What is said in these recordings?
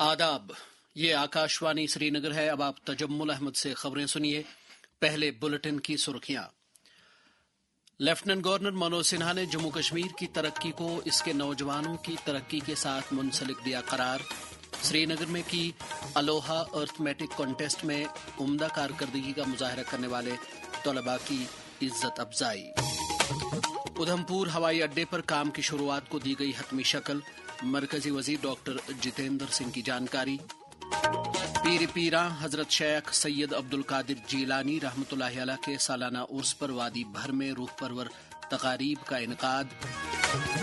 आदाब, ये आकाशवाणी श्रीनगर है। अब आप तजम्मुल अहमद से खबरें सुनिए। पहले बुलेटिन की सुर्खियां। लेफ्टिनेंट गवर्नर मनोज सिन्हा ने जम्मू कश्मीर की तरक्की को इसके नौजवानों की तरक्की के साथ मुंसलिक दिया करार। श्रीनगर में की अलोहा अर्थमेटिक कॉन्टेस्ट में उम्दा कारकर्दगी का मुजाहरा करने वाले तलबा की इज्जत अफजाई। उधमपुर हवाई अड्डे पर काम की शुरुआत को दी गई हतमी शक्ल। मरकजी वजीर डॉक्टर जितेंद्र सिंह की जानकारी। पीर पीरा हजरत शेख सैयद अब्दुल कादिर जीलानी रहमतुल्लाह अलैह के सालाना उर्स पर वादी भर में रूह परवर तकारीब का इनकाद।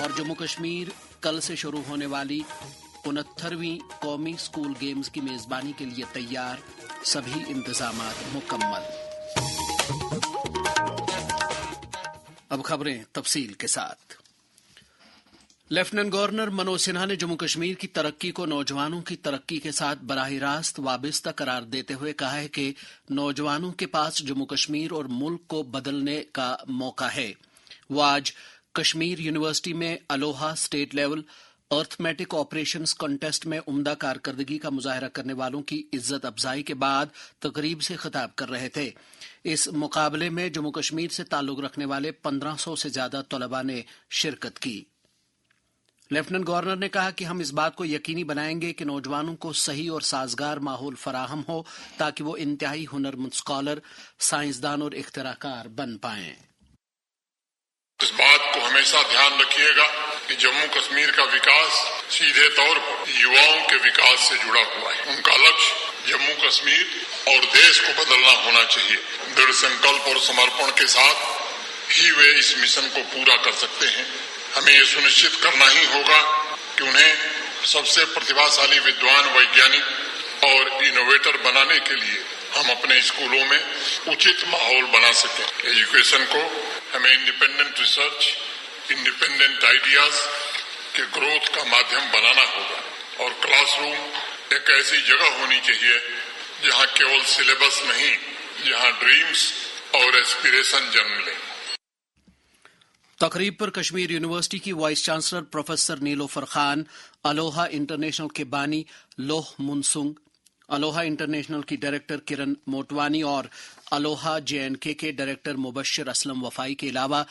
और जम्मू कश्मीर कल से शुरू होने वाली 69वीं कौमी स्कूल गेम्स की मेजबानी के लिए तैयार, सभी इंतजामात मुकम्मल। अब खबरें तफसील के साथ। लेफ्टिनेंट गवर्नर मनोज सिन्हा ने जम्मू कश्मीर की तरक्की को नौजवानों की तरक्की के साथ बराह रास्त वाबिस्ता करार देते हुए कहा है कि नौजवानों के पास जम्मू कश्मीर और मुल्क को बदलने का मौका है। वो आज कश्मीर यूनिवर्सिटी में Aloha state level arithmetic operations contest में उम्दा कारकर्दगी का मुजाहरा करने वालों की इज्जत अफजाई के बाद तकरीब से खिताब कर रहे थे। इस मुकाबले में जम्मू कश्मीर से ताल्लुक रखने वाले 1500 से ज्यादा तलबा ने शिरकत की। लेफ्टिनेंट गवर्नर ने कहा कि हम इस बात को यकीनी बनाएंगे कि नौजवानों को सही और साजगार माहौल फराहम हो ताकि वो इंतहाई हुनरमंद स्कॉलर, साइंसदान और इख्तिराकार बन पाएं। इस बात को हमेशा ध्यान रखिएगा कि जम्मू कश्मीर का विकास सीधे तौर पर युवाओं के विकास से जुड़ा हुआ है। उनका लक्ष्य जम्मू कश्मीर और देश को बदलना होना चाहिए। दृढ़ संकल्प और समर्पण के साथ ही वे इस मिशन को पूरा कर सकते हैं। हमें ये सुनिश्चित करना ही होगा कि उन्हें सबसे प्रतिभाशाली विद्वान, वैज्ञानिक और इनोवेटर बनाने के लिए हम अपने स्कूलों में उचित माहौल बना सकें। एजुकेशन को हमें इंडिपेंडेंट रिसर्च, इंडिपेंडेंट आइडियाज के ग्रोथ का माध्यम बनाना होगा और क्लासरूम एक ऐसी जगह होनी चाहिए जहां केवल सिलेबस नहीं, जहां ड्रीम्स और एस्पिरेशन जन्म लें। तकरीब पर कश्मीर यूनिवर्सिटी की vice chancellor professor Nilofar Khan, Aloha international के बानी लोह मुनसुंग, अलोहा इंटरनेशनल की डायरेक्टर किरण मोटवानी और अलोहा JNK के डायरेक्टर मुबश्शिर असलम वफाई के अलावा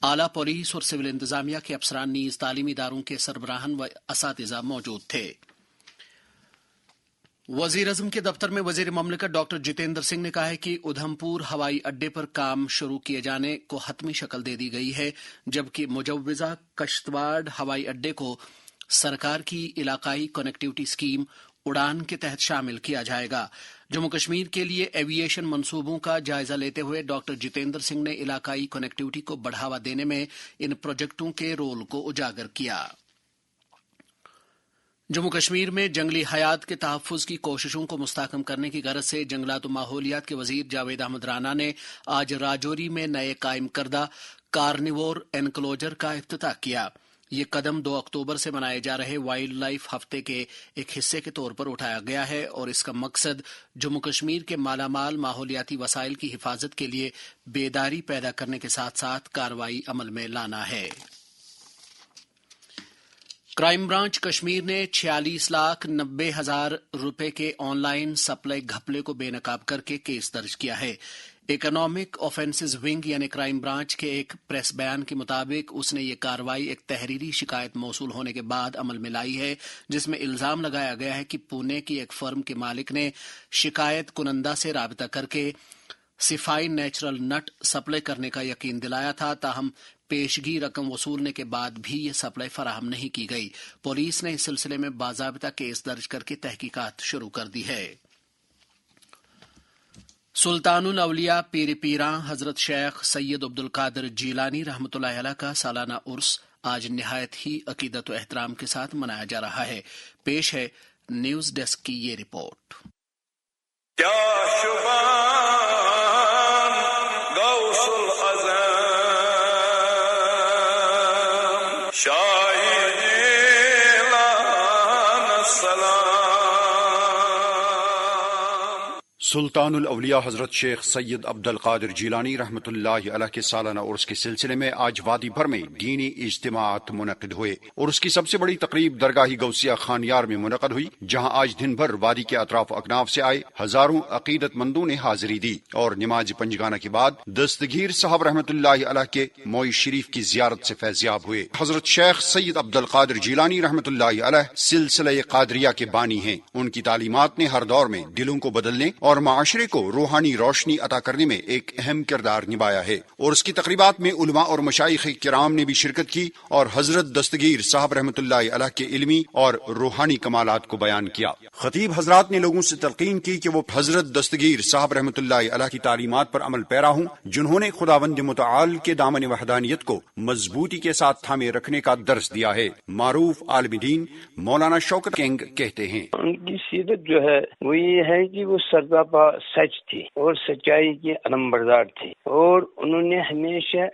आला पुलिस और सिविल इंतजामिया के अफसरान नीज तालीमी इदारों के सरबराहान व असातिज़ा मौजूद थे। वजीर अज़म के दफ्तर में वजीर ममलिकत डॉक्टर जितेंद्र सिंह ने कहा है कि उधमपुर हवाई अड्डे पर काम शुरू किए जाने को हतमी शक्ल दे दी गई है, जबकि मुजव्विज़ा कश्तवाड़ हवाई अड्डे को सरकार की इलाकाई कनेक्टिविटी स्कीम उड़ान के तहत शामिल किया जाएगा। जम्मू कश्मीर के लिए एविएशन मंसूबों का जायजा लेते हुए डॉक्टर जितेंद्र सिंह ने इलाकाई कनेक्टिविटी को बढ़ावा देने में इन प्रोजेक्टों के रोल को उजागर किया। जम्मू कश्मीर में जंगली हयात के तहफ़्फ़ुज़ की कोशिशों को मुस्तहकम करने की गरज से जंगलात और माहौलियात के वजीर जावेद अहमद राना ने आज राजौरी में नए कायम करदा कार्निवोर एनक्लोजर का इफ्तिताह किया। ये कदम 2 अक्टूबर से मनाए जा रहे वाइल्ड लाइफ हफ्ते के एक हिस्से के तौर पर उठाया गया है और इसका मकसद जम्मू कश्मीर के मालामाल माहौलियाती वसाइल की हिफाजत के लिए बेदारी पैदा करने के साथ साथ कार्रवाई अमल में लाना है। क्राइम ब्रांच कश्मीर ने 46,90,000 रुपए के ऑनलाइन सप्लाई घपले को बेनकाब करके केस दर्ज किया है। इकोनॉमिक ऑफेंसेस विंग यानी क्राइम ब्रांच के एक प्रेस बयान के मुताबिक उसने ये कार्रवाई एक तहरीरी शिकायत मौसूल होने के बाद अमल में लाई है, जिसमें इल्जाम लगाया गया है कि पुणे की एक फर्म के मालिक ने शिकायत कुनंदा से राबता करके सिफाई नेचुरल नट सप्लाई करने का यकीन दिलाया था, ताहम पेशगी रकम वसूलने के बाद भी ये सप्लाई फराहम नहीं की गई। पुलिस ने इस सिलसिले में बाज़ाबिता केस दर्ज करके तहकीकात शुरू कर दी है। सुल्तानुल अवलिया पीर पीरा हजरत शेख सैयद अब्दुल कादिर जीलानी रहमतुल्लाह अलैह का सालाना उर्स आज निहायत ही अकीदत व एहतराम के साथ मनाया जा रहा है। पेश है न्यूज डेस्क की ये रिपोर्ट। سلطان الاولیاء حضرت شیخ سید عبد القادر جیلانی رحمۃ اللہ علیہ کے سالانہ عرس کے سلسلے میں آج وادی بھر میں دینی اجتماعات منعقد ہوئے۔ عرس کی سب سے بڑی تقریب درگاہ غوثیہ خانیار میں منعقد ہوئی، جہاں آج دن بھر وادی کے اطراف و اکناف سے آئے ہزاروں عقیدت مندوں نے حاضری دی اور نماز پنجگانہ کے بعد دستگیر صاحب رحمۃ اللہ علیہ کے موئی شریف کی زیارت سے فیضیاب ہوئے۔ حضرت شیخ سید عبد القادر جیلانی رحمۃ اللہ علیہ سلسلہ قادریہ کے بانی ہیں۔ ان کی تعلیمات نے ہر دور میں دلوں کو بدلنے اور معاشرے کو روحانی روشنی عطا کرنے میں ایک اہم کردار نبھایا ہے۔ اور اس کی تقریبات میں علماء اور مشائخ کرام نے بھی شرکت کی اور حضرت دستگیر صاحب رحمۃ اللہ علیہ کے علمی اور روحانی کمالات کو بیان کیا۔ خطیب حضرات نے لوگوں سے تلقین کی کہ وہ حضرت دستگیر صاحب رحمۃ اللہ علیہ کی تعلیمات پر عمل پیرا ہوں، جنہوں نے خداوند متعال کے دامن وحدانیت کو مضبوطی کے ساتھ تھامے رکھنے کا درس دیا ہے۔ معروف عالم دین مولانا شوکت کنگ کہتے ہیں، ان کی سیرت جو ہے وہ یہ ہے کہ وہ سرپا سچ تھی اور سچائی کے علمبردار تھے، اور انہوں نے ہمیشہ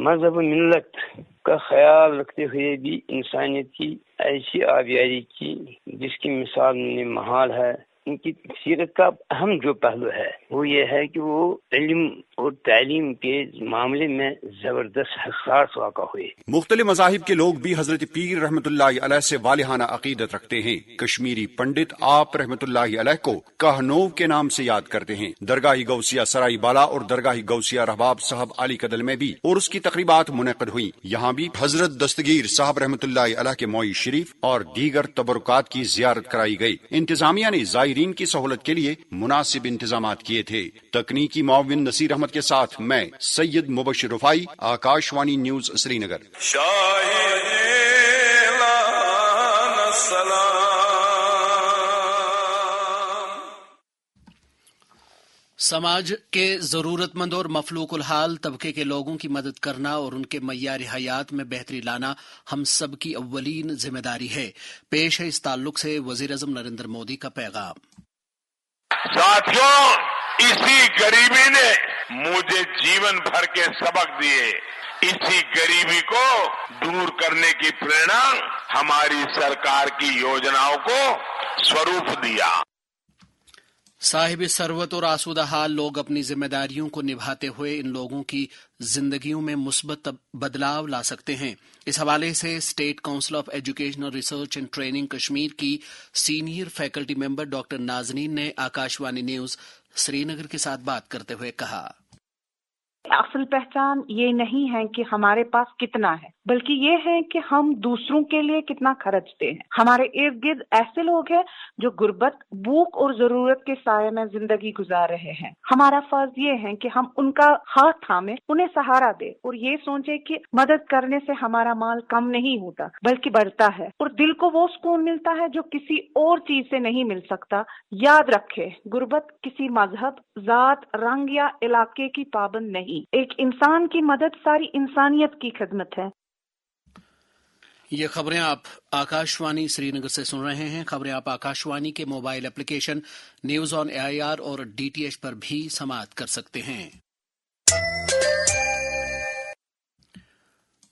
مذہب و ملت کا خیال رکھتے ہوئے بھی انسانیت کی ایسی آبیاری کی جس کی مثال محال ہے۔ ان کی سیرت کا اہم جو پہلو ہے وہ یہ ہے کہ وہ علم اور تعلیم کے معاملے میں زبردست حساس واقع ہوئے۔ مختلف مذاہب کے لوگ بھی حضرت پیر رحمۃ اللہ علیہ سے والہانہ عقیدت رکھتے ہیں۔ کشمیری پنڈت آپ رحمۃ اللہ علیہ کو کہنوو کے نام سے یاد کرتے ہیں۔ درگاہ غوثیہ سرائی بالا اور درگاہ غوثیہ رحباب صاحب علی کدل میں بھی عرس کی تقریبات منعقد ہوئی۔ یہاں بھی حضرت دستگیر صاحب رحمۃ اللہ علیہ کے موئی شریف اور دیگر تبرکات کی زیارت کرائی گئی۔ انتظامیہ نے زائرین کی سہولت کے لیے مناسب انتظامات کیے تھے۔ تکنیکی معاون نصیر احمد کے ساتھ میں سید مبشر رفائی، آکاشوانی نیوز سری نگر۔ سماج کے ضرورت مند اور مفلوق الحال طبقے کے لوگوں کی مدد کرنا اور ان کے معیار حیات میں بہتری لانا ہم سب کی اولین ذمہ داری ہے۔ پیش ہے اس تعلق سے وزیر اعظم نریندر مودی کا پیغام۔ ساتھیوں، اسی غریبی نے مجھے جیون بھر کے سبق دیے، اسی غریبی کو دور کرنے کی پریرنا ہماری سرکار کی یوجناؤں کو سوروپ دیا۔ صاحب ثروت اور آسودہ حال لوگ اپنی ذمہ داریوں کو نبھاتے ہوئے ان لوگوں کی زندگیوں میں مثبت بدلاؤ لا سکتے ہیں۔ اس حوالے سے state council of educational research and training Kashmir کی سینئر فیکلٹی ممبر ڈاکٹر نازنین نے آکاشوانی نیوز سری نگر کے ساتھ بات کرتے ہوئے کہا، اصل پہچان یہ نہیں ہے کہ ہمارے پاس کتنا ہے، بلکہ یہ ہے کہ ہم دوسروں کے لیے کتنا خرچتے ہیں۔ ہمارے ارد گرد ایسے لوگ ہیں جو غربت، بھوک اور ضرورت کے سائے میں زندگی گزار رہے ہیں۔ ہمارا فرض یہ ہے کہ ہم ان کا ہاتھ تھامیں، انہیں سہارا دیں اور یہ سوچیں کہ مدد کرنے سے ہمارا مال کم نہیں ہوتا بلکہ بڑھتا ہے، اور دل کو وہ سکون ملتا ہے جو کسی اور چیز سے نہیں مل سکتا۔ یاد رکھے، غربت کسی مذہب، ذات، رنگ یا علاقے کی پابند نہیں، ایک انسان کی مدد ساری انسانیت کی خدمت ہے۔ یہ خبریں آپ آکاشوانی سری نگر سے سن رہے ہیں۔ خبریں آپ آکاشوانی کے mobile application news on AIR اور DTH پر بھی سماعت کر سکتے ہیں۔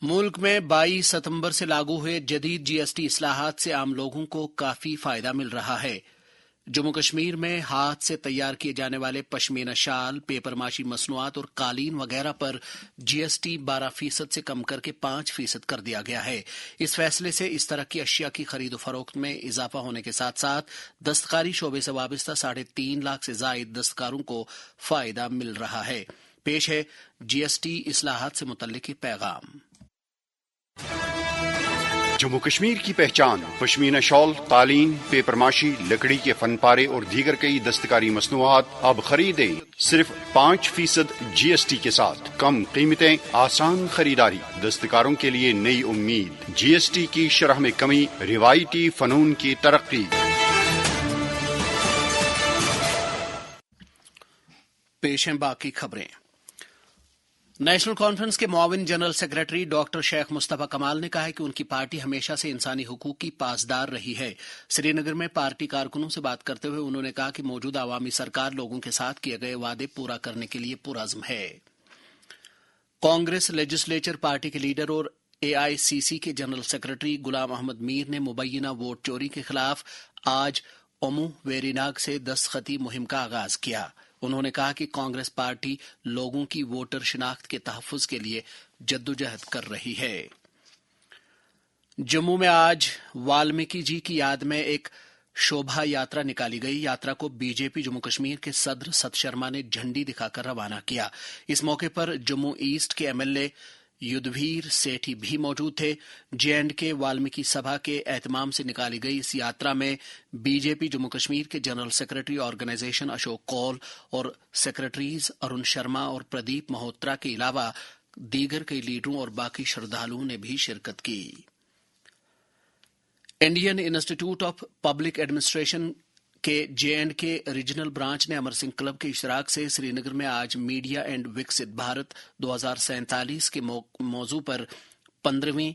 ملک میں 22 ستمبر سے لاگو ہوئے جدید GST اصلاحات سے عام لوگوں کو کافی فائدہ مل رہا ہے۔ جموں کشمیر میں ہاتھ سے تیار کیے جانے والے پشمینہ شال، پیپر ماشی مصنوعات اور قالین وغیرہ پر GST 12% سے کم کر کے 5% کر دیا گیا ہے۔ اس فیصلے سے اس طرح کی اشیاء کی خرید و فروخت میں اضافہ ہونے کے ساتھ ساتھ دستکاری شعبے سے وابستہ 3.5 لاکھ سے زائد دستکاروں کو فائدہ مل رہا ہے۔ پیش ہے GST اصلاحات سے متعلق پیغام۔ جموں کشمیر کی پہچان پشمینہ شال، قالین، پیپر ماشی، لکڑی کے فن پارے اور دیگر کئی دستکاری مصنوعات اب خریدیں صرف 5% GST کے ساتھ۔ کم قیمتیں، آسان خریداری، دستکاروں کے لیے نئی امید۔ GST کی شرح میں کمی، روایتی فنون کی ترقی۔ پیش ہیں باقی خبریں۔ نیشنل کانفرنس کے معاون جنرل سیکرٹری ڈاکٹر شیخ مصطفیٰ کمال نے کہا ہے کہ ان کی پارٹی ہمیشہ سے انسانی حقوق کی پاسدار رہی ہے۔ سری نگر میں پارٹی کارکنوں سے بات کرتے ہوئے انہوں نے کہا کہ موجودہ عوامی سرکار لوگوں کے ساتھ کیے گئے وعدے پورا کرنے کے لیے پرعزم ہے۔ کانگریس لیجسلیچر پارٹی کے لیڈر اور AICC کے جنرل سیکرٹری غلام احمد میر نے مبینہ ووٹ چوری کے خلاف آج ओमू वेरीनाग से दस्तखती मुहिम का आगाज किया। उन्होंने कहा कि कांग्रेस पार्टी लोगों की वोटर शिनाख्त के तहफ्फुज के लिए जद्दोजहद कर रही है। जम्मू में आज वाल्मीकि जी की याद में एक शोभा यात्रा निकाली गई। यात्रा को बीजेपी जम्मू कश्मीर के सदर सत शर्मा ने झंडी दिखाकर रवाना किया। इस मौके पर जम्मू ईस्ट के एमएलए युद्धवीर सेठी भी मौजूद थे। J&K वाल्मीकि सभा के एहतमाम से निकाली गई इस यात्रा में बीजेपी जम्मू कश्मीर के general secretary organisation Ashok Kaul और सेक्रेटरीज अरुण शर्मा और प्रदीप मल्होत्रा के अलावा दीगर कई लीडरों और बाकी श्रद्धालुओं ने भी शिरकत की। Indian institute of public administration के J&K रीजनल ब्रांच ने अमर सिंह क्लब के इशराक से श्रीनगर में आज मीडिया एंड विकसित भारत 2047 के मौजू पर 15वीं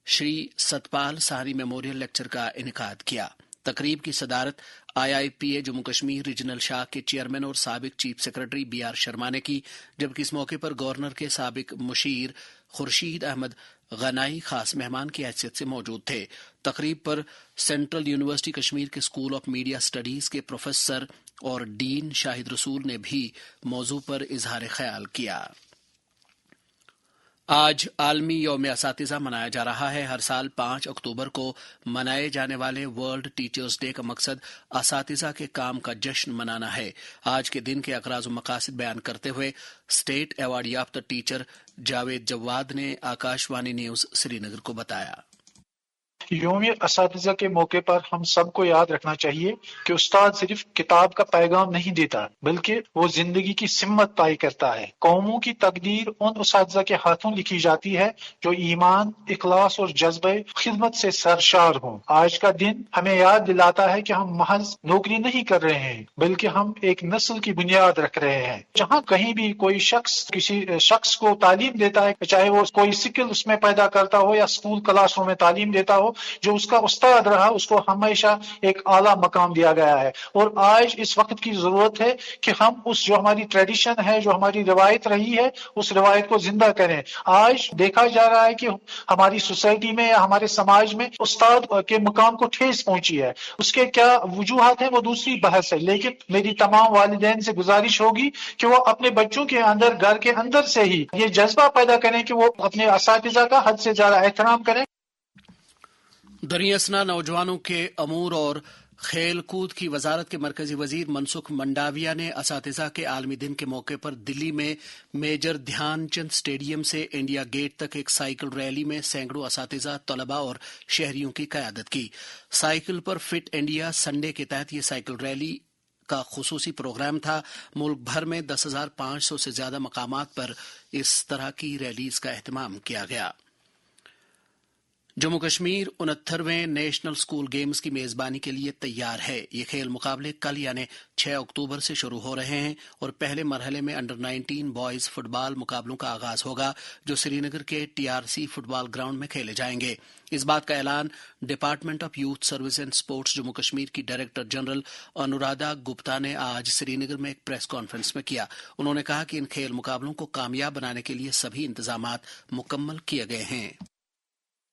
श्री सतपाल साहनी मेमोरियल लेक्चर का इनेकाद किया। तकरीब की सदारत IIPA जम्मू कश्मीर रीजनल शाख के चेयरमैन और साबिक चीफ सेक्रेटरी BR शर्मा ने की, जबकि इस मौके पर गवर्नर के साबिक मुशीर खुर्शीद अहमद गनाई खास मेहमान की हैसियत से मौजूद थे। तकरीब पर सेंट्रल यूनिवर्सिटी कश्मीर के स्कूल ऑफ मीडिया स्टडीज के प्रोफेसर और डीन शाहिद रसूल ने भी मौजू पर इजहार ख्याल किया। आज आलमी यौम असातिज़ा मनाया जा रहा है। हर साल 5 अक्टूबर को मनाए जाने वाले वर्ल्ड टीचर्स डे का मकसद असातिज़ा के काम का जश्न मनाना है। आज के दिन के अक़राज़ व मक़ासिद बयान करते हुए स्टेट अवार्ड याफ्ता टीचर जावेद जवाद ने आकाशवाणी न्यूज़ श्रीनगर को बताया। यौम असातिज़ा के मौके पर हम सबको याद रखना चाहिए कि उस्ताद सिर्फ किताब का पैगाम नहीं देता, बल्कि वो जिंदगी की सिम्मत तय करता है। कौमों की तकदीर उन उस्तादिज़ा के हाथों लिखी जाती है जो ईमान, इखलास और जज्बे खिदमत से सरशार हों। आज का दिन हमें याद दिलाता है कि हम महज नौकरी नहीं कर रहे हैं, बल्कि हम एक नस्ल की बुनियाद रख रहे हैं। जहाँ कहीं भी कोई शख्स किसी शख्स को तालीम देता है, चाहे वो कोई स्किल उसमें पैदा करता हो या स्कूल क्लासरूम में तालीम देता हो, जो उसका उस्ताद रहा उसको हमेशा एक आला मकाम दिया गया है। और आज इस वक्त की जरूरत है कि हम उस जो हमारी ट्रेडिशन है, जो हमारी रिवायत रही है, उस रिवायत को जिंदा करें। आज देखा जा रहा है कि हमारी सोसाइटी में या हमारे समाज में उस्ताद के मुकाम को ठेस पहुंची है। उसके क्या वजूहात है वो दूसरी बहस है, लेकिन मेरी तमाम वालिदैन से गुजारिश होगी कि वो अपने बच्चों के अंदर, घर के अंदर से ही ये जज्बा पैदा करें कि वो अपने असातिज़ा का हद से ज्यादा एहतराम करें। दरियासना नौजवानों के अमूर और खेल कूद की वजारत के मरकजी वजीर मनसुख मंडाविया ने असातिज़ा के आलमी दिन के मौके पर दिल्ली में मेजर ध्यानचंद स्टेडियम से इंडिया गेट तक एक साइकिल रैली में सैकड़ों असातिज़ा, तलबा और शहरियों की क़यादत की। साइकिल पर फिट इंडिया संडे के तहत ये साइकिल रैली का खुसूसी प्रोग्राम था। मुल्क भर में 10,500 से ज्यादा मकामात पर इस तरह की रैलीज का एहतमाम किया गया। जम्मू कश्मीर 69वें नेशनल स्कूल गेम्स की मेजबानी के लिए तैयार है। ये खेल मुकाबले कल यानी 6 अक्टूबर से शुरू हो रहे हैं और पहले मरहले में अंडर 19 बॉयज फुटबॉल मुकाबलों का आगाज होगा, जो श्रीनगर के TRC फुटबॉल ग्राउंड में खेले जाएंगे। इस बात का ऐलान department of youth service and sports Jammu Kashmir की डायरेक्टर जनरल अनुराधा गुप्ता ने आज श्रीनगर में एक प्रेस कॉन्फ्रेंस में किया। उन्होंने कहा कि इन खेल मुकाबलों को कामयाब बनाने के लिए सभी इंतजामात मुकम्मल किए गए हैं।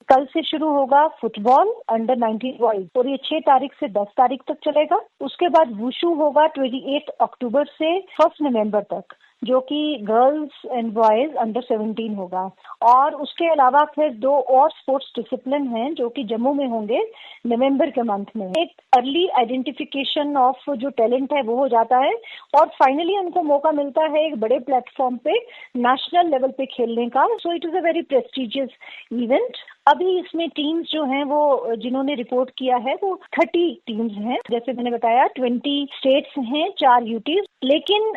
कल से शुरू होगा फुटबॉल अंडर 19 बॉयज और ये 6 तारीख से 10 तारीख तक चलेगा। उसके बाद वुशु होगा 28 अक्टूबर से 1 नवंबर तक, जो कि गर्ल्स एंड बॉयज अंडर 17 होगा। और उसके अलावा फिर 2 और स्पोर्ट्स डिसिप्लिन हैं जो कि जम्मू में होंगे नवंबर के मंथ में। एक अर्ली आइडेंटिफिकेशन ऑफ जो टैलेंट है वो हो जाता है और फाइनली उनको मौका मिलता है एक बड़े प्लेटफॉर्म पे नेशनल लेवल पे खेलने का। So it is a very prestigious event. अभी इसमें टीम्स जो हैं वो जिन्होंने रिपोर्ट किया है वो 30 टीम्स हैं। जैसे मैंने बताया 20 स्टेट्स हैं, 4 यूटीज, लेकिन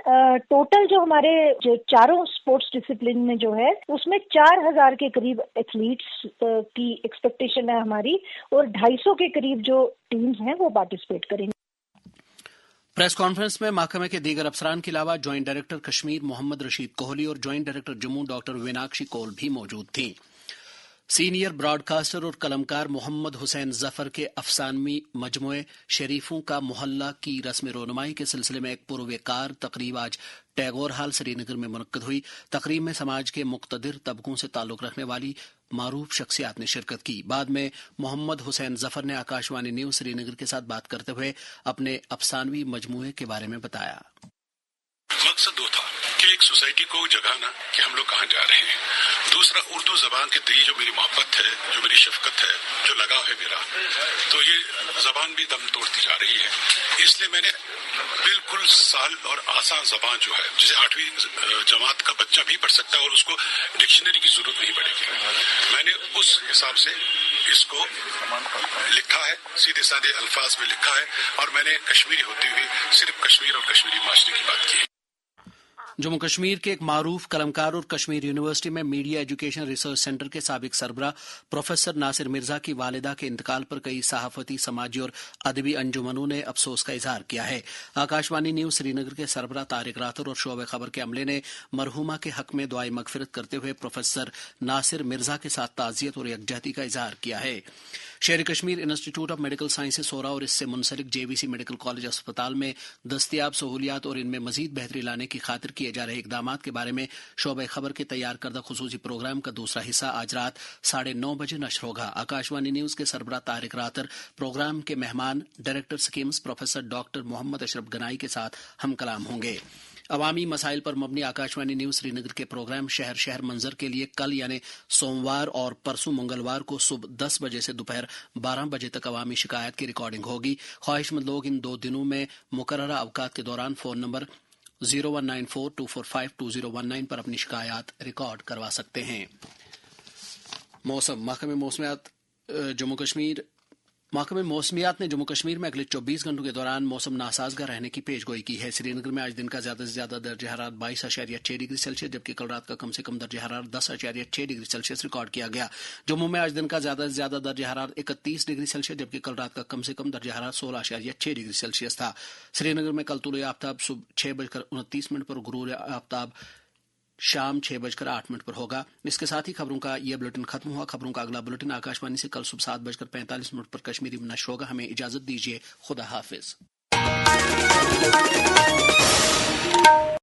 टोटल जो हमारे जो चारों स्पोर्ट्स डिसिप्लिन में जो है उसमें 4,000 के करीब एथलीट्स की एक्सपेक्टेशन है हमारी और 250 के करीब जो टीम्स हैं वो पार्टिसिपेट करेंगे। प्रेस कॉन्फ्रेंस में महकमे के दीगर अफसरान के अलावा ज्वाइंट डायरेक्टर कश्मीर मोहम्मद रशीद कोहली और joint director Jammu doctor Vinakshi Kaul भी मौजूद थीं। सीनियर ब्रॉडकास्टर और कलमकार मोहम्मद हुसैन जफर के अफसानवी मजमुए शरीफों का मोहल्ला की रस्म रोनुमाई के सिलसिले में एक पुरवेकार तकरीब आज टैगोर हाल श्रीनगर में मुनक्किद हुई। तकरीब में समाज के मुख्तलिफ तबकों से ताल्लुक रखने वाली मारूफ शख्सियात ने शिरकत की। बाद में मोहम्मद हुसैन जफर ने आकाशवाणी न्यूज श्रीनगर के साथ बात करते हुए अपने अफसानवी मजमुए के बारे में बताया। मकसद दो था कि एक सोसाइटी को जगाना कि हम लोग कहाँ जा रहे हैं, दूसरा उर्दू जबान के प्रति जो मेरी मोहब्बत है, जो मेरी शफकत है, जो लगाव है मेरा, तो ये जबान भी दम तोड़ती जा रही है। इसलिए मैंने बिल्कुल साल और आसान जबान जो है, जिसे 8वीं जमात का बच्चा भी पढ़ सकता है और उसको डिक्शनरी की जरूरत नहीं पड़ेगी, मैंने उस हिसाब से इसको लिखा है, सीधे साधे अल्फाज में लिखा है। और मैंने कश्मीरी होते हुए सिर्फ कश्मीर और कश्मीरी माशरे की बात की। जम्मू कश्मीर के एक मारूफ कलमकार और कश्मीर यूनिवर्सिटी में मीडिया एजुकेशन रिसर्च सेंटर के साबिक सरबरा प्रोफेसर नासिर मिर्जा की वालिदा के इंतकाल पर कई सहाफती, समाजी और अदबी अंजुमनों ने अफसोस का इजहार किया है। आकाशवाणी न्यूज श्रीनगर के सरबरा तारिक राथर और शोबे खबर के अमले ने मरहुमा के हक में दुआई मगफिरत करते हुए प्रोफेसर नासिर मिर्जा के साथ ताजियत और यकजहती का इजहार किया है। Sher Kashmir institute of medical sciences Soura और इससे मुंसलिक जेवीसी मेडिकल कॉलेज अस्पताल में दस्तियाब सहूलियात और इनमें मजीद बेहतरी लाने की खातिर किए जा रहे इकदाम के बारे में शोबे खबर के तैयार करदा खुसूसी प्रोग्राम का दूसरा हिस्सा आज रात 9:30 बजे नश्र होगा। आकाशवाणी न्यूज के सरबरा तारिक रातर प्रोग्राम के मेहमान director schemes professor doctor Mohammad Ashraf Ganai के साथ हम कलाम होंगे। अवामी मसाइल पर मबनी आकाशवाणी न्यूज श्रीनगर के प्रोग्राम शहर शहर मंजर के लिए कल यानी सोमवार और परसों मंगलवार को सुबह 10 बजे से दोपहर 12 बजे तक अवामी शिकायत की रिकॉर्डिंग होगी। ख्वाहिशमंद लोग इन 2 दिनों में मुकर्ररा अवकात के दौरान फोन नंबर 0194245219 पर अपनी शिकायत रिकॉर्ड करवा सकते हैं। मौसम महकमे मौसमियात ने जम्मू कश्मीर में अगले 24 घंटों के दौरान मौसम नासाजगा रहने की पेशगोई की है। श्रीनगर में आज दिन का ज्यादा से ज्यादा दर्जा हरारत 22.6 डिग्री सेल्सियस जबकि कल रात का कम से कम दर्जा हरारत 10.6 डिग्री सेल्सियस रिकॉर्ड किया गया। जम्मू में आज दिन का ज्यादा से ज्यादा दर्जा हरारत 31 डिग्री सेल्सियस जबकि कल रात का कम से कम दर्जा हरारत 16.6 डिग्री सेल्सियस था। श्रीनगर में कल तुलुए आफ्ताब सुबह 6:29 पर गुरूर आफ्ताब शाम 6:08 पर होगा। इसके साथ ही खबरों का यह बुलेटिन खत्म हुआ। खबरों का अगला बुलेटिन आकाशवाणी से कल सुबह 7:45 पर कश्मीरी में नश्र होगा। हमें इजाजत दीजिए। खुदा हाफिज।